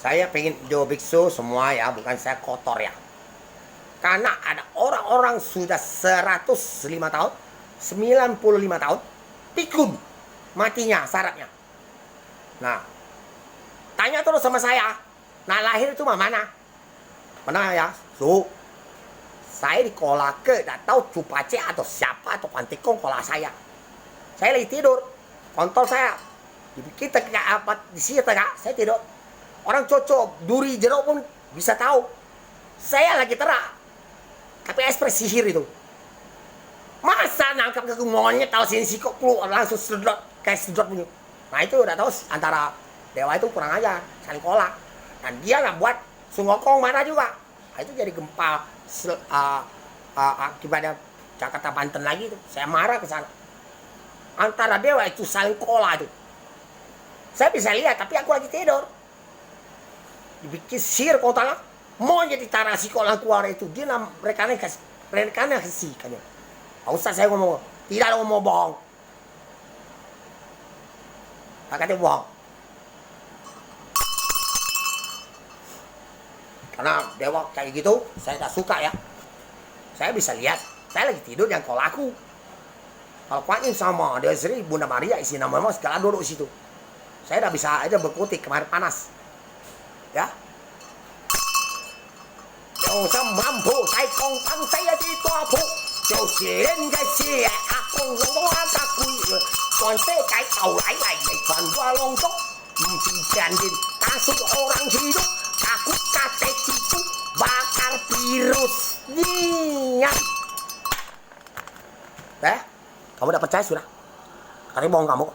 Saya pengen video biksu semua ya, bukan saya kotor ya. Karena ada orang-orang sudah 105 tahun, 95 tahun, pikun matinya syaratnya. Nah, tanya terus sama saya, nah lahir itu mana? Mana ya? Saya di kolake, tidak tahu Cupace atau siapa atau Pantikong kola saya. Saya lagi tidur, kontol saya. Kita kayak apa di sini tengah, saya tidur. Orang cocok, duri jeruk pun bisa tahu. Saya lagi terak. Tapi ekspresi sihir itu. Masa nangkap ke monyet tahu sini sih kok keluar langsung sedot kayak sedot punya. Nah itu udah tahu antara dewa itu kurang aja, saling kolak. Dan dia nggak buat Sungokong marah juga. Nah, itu jadi gempa akibatnya Jakarta Banten lagi itu. Saya marah ke sana. Antara dewa itu saling kolak itu. Saya bisa lihat tapi aku lagi tidur. Dibikin sihir kau tanya mau jadi tarasi kolang keluar itu dia mereka kasih kan ya. Ustaz saya ngomong tidak ada ngomong bohong. Katanya bohong. Karena dewa kayak gitu saya tak suka ya. Saya bisa lihat saya lagi tidur yang kau laku. Kalau Kuan sama Dewa Sri Bunda Maria isi nama segala duduk situ. Saya udah bisa aja berkutik kemarin panas. Ya,有心漫步在江浜西一啲多鋪，就是人嘅事阿公用到阿格貴，toàn世界頭來嚟傳話浪足，唔是人人打出orang hidup, aku kata itu bakar virusnya. Kamu udah percaya sudah? Katanya bohong kamu.